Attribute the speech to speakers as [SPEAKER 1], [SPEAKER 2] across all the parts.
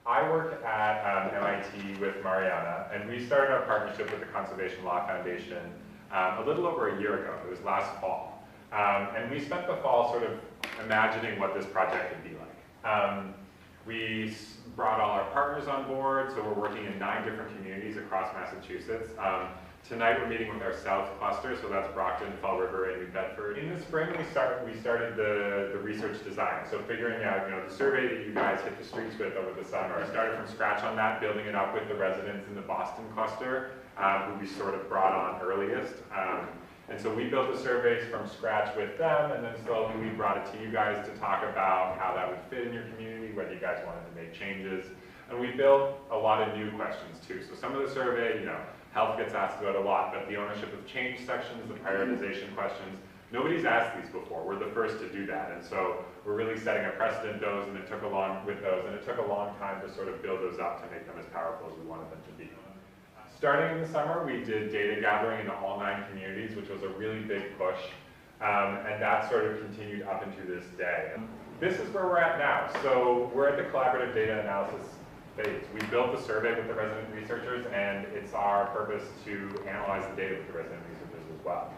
[SPEAKER 1] I work at MIT with Mariana, and we started our partnership with the Conservation Law Foundation a little over a year ago. It was last fall. And we spent the fall sort of imagining what this project would be like. We brought all our partners on board, so we're working in 9 different communities across Massachusetts. Tonight we're meeting with our South cluster, so that's Brockton, Fall River, and New Bedford. In the spring we started the research design, so figuring out the survey that you guys hit the streets with over the summer. I started from scratch on that, building it up with the residents in the Boston cluster, who we sort of brought on earliest. And so we built the surveys from scratch with them, and then slowly we brought it to you guys to talk about how that would fit in your community, whether you guys wanted to make changes. And we built a lot of new questions too. So some of the survey, health gets asked about a lot, but the ownership of change sections, the prioritization questions, nobody's asked these before. We're the first to do that. And so we're really setting a precedent those, and it took a long time to sort of build those up to make them as powerful as we wanted them to be. Starting in the summer, we did data gathering in all 9 communities, which was a really big push, and that sort of continued up into this day. This is where we're at now. So we're at the collaborative data analysis phase. We built the survey with the resident researchers, and it's our purpose to analyze the data with the resident researchers as well.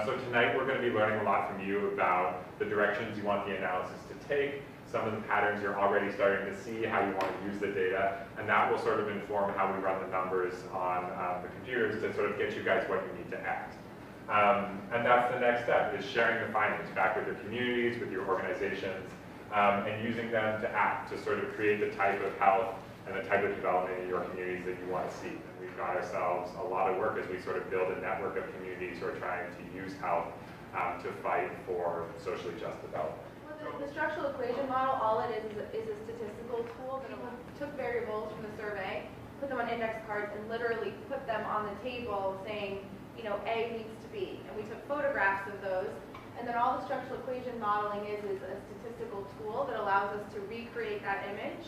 [SPEAKER 1] So tonight we're going to be learning a lot from you about the directions you want the analysis to take, some of the patterns you're already starting to see, how you want to use the data, and that will sort of inform how we run the numbers on the computers to sort of get you guys what you need to act. And that's the next step, is sharing the findings back with your communities, with your organizations, and using them to act, to sort of create the type of health and the type of development in your communities that you want to see. And we've got ourselves a lot of work as we sort of build a network of communities who are trying to use health to fight for socially just development.
[SPEAKER 2] The structural equation model, all it is a statistical tool that took variables from the survey, put them on index cards, and literally put them on the table saying, A needs to B. And we took photographs of those. And then all the structural equation modeling is a statistical tool that allows us to recreate that image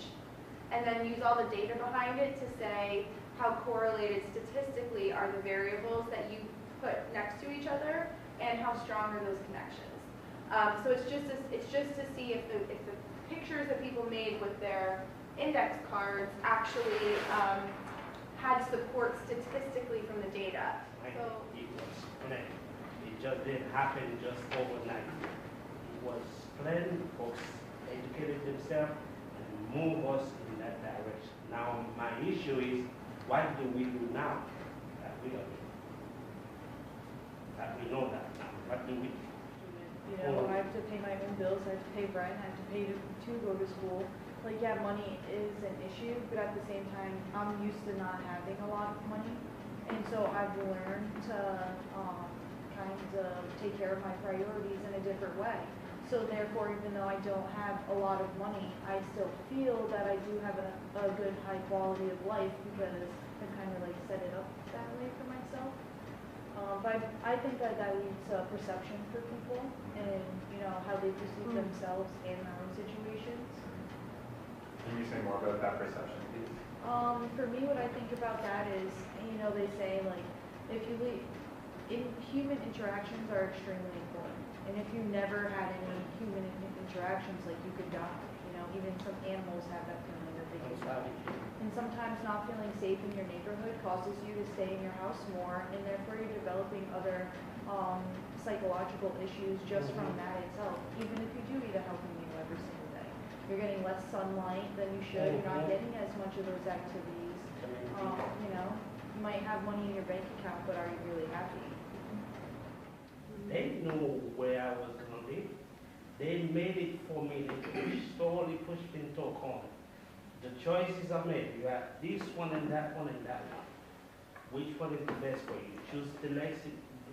[SPEAKER 2] and then use all the data behind it to say how correlated statistically are the variables that you put next to each other and how strong are those connections. So it's just to see if the pictures that people made with their index cards actually had support statistically from the data. So
[SPEAKER 3] it was planned. It just didn't happen just overnight. It was planned. Folks educated themselves and moved us in that direction. Now my issue is, what do we do now that we are doing? That we know that now. What do we do?
[SPEAKER 4] I have to pay my own bills, I have to pay rent, I have to pay to go to school. Like, yeah, money is an issue, but at the same time, I'm used to not having a lot of money. And so I've learned to kind of take care of my priorities in a different way. So therefore, even though I don't have a lot of money, I still feel that I do have a good high quality of life because I kind of like set it up that way for myself. But I think that leads to perception for people and, how they perceive themselves in their own situations.
[SPEAKER 1] Can you say more about that perception piece?
[SPEAKER 4] For me, what I think about that is, they say, like, human interactions are extremely important. And if you never had any human interactions, like, you could die. Even some animals have that feeling that they could die. And sometimes not feeling safe in your neighborhood causes you to stay in your house more, and therefore you're developing other psychological issues just from that itself. Even if you do eat a healthy meal every single day, you're getting less sunlight than you should. You're not getting as much of those activities. You might have money in your bank account, but are you really happy?
[SPEAKER 3] They knew where I was going to live. They made it for me. They slowly pushed me into a corner. The choices are made. You have this one and that one and that one. Which one is the best for you? Choose the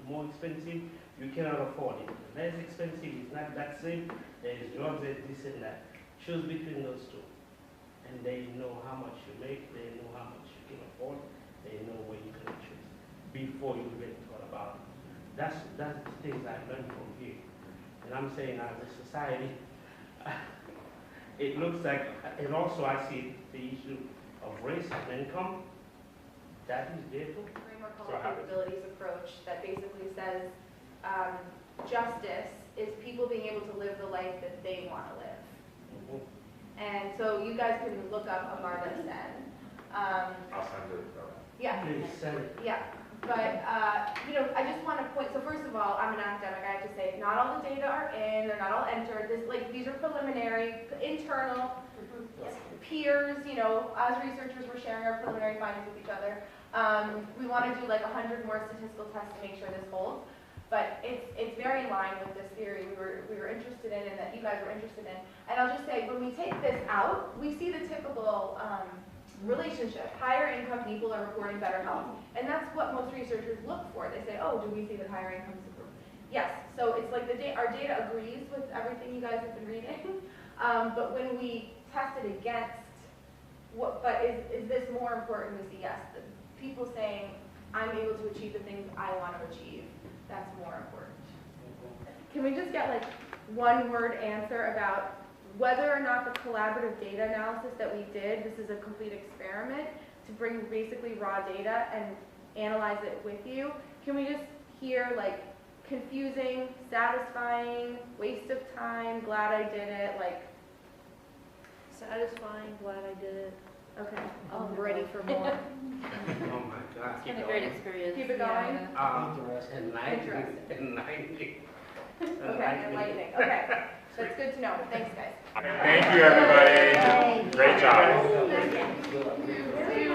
[SPEAKER 3] more expensive, you cannot afford it. The less expensive is not that same. There is drugs and this and that. Choose between those two. And they know how much you make, they know how much you can afford, they know where you can choose before you even thought about it. That's the things I learned from here. And I'm saying as a society, it looks like, and also I see the issue of race and income. That is there too.
[SPEAKER 2] Framework called the capabilities approach that basically says justice is people being able to live the life that they want to live.
[SPEAKER 3] Mm-hmm.
[SPEAKER 2] And so you guys can look up Amartya Sen.
[SPEAKER 1] I'll send it.
[SPEAKER 2] Yeah.
[SPEAKER 3] Please send it.
[SPEAKER 2] Yeah, but, you know, I just want to point, so first of all, I'm an academic, I have to say, not all the data are in, they're not all entered, this, like, these are preliminary, internal, peers, you know, as researchers, we're sharing our preliminary findings with each other. We want to do like 100 more statistical tests to make sure this holds, but it's very in line with this theory we were interested in and that you guys were interested in. And I'll just say, when we take this out, we see the typical, relationship. Higher income people are reporting better health. And that's what most researchers look for. They say, oh, do we see that higher incomes improve? Yes. So it's like our data agrees with everything you guys have been reading. But when we test it against but is this more important? We see yes. The people saying, I'm able to achieve the things I want to achieve. That's more important. Can we just get like one word answer about whether or not the collaborative data analysis that we did, this is a complete experiment to bring basically raw data and analyze it with you. Can we just hear like confusing, satisfying, waste of time, glad I did it, like
[SPEAKER 4] Satisfying, glad I did it.
[SPEAKER 2] okay.
[SPEAKER 4] I'm ready for more.
[SPEAKER 3] Oh my God.
[SPEAKER 5] It's been a great experience.
[SPEAKER 2] Keep it going.
[SPEAKER 3] Enlightening.
[SPEAKER 2] Okay, enlightening. Okay. That's good to know. Thanks guys.
[SPEAKER 1] Thank you, everybody. Great job.
[SPEAKER 3] Good.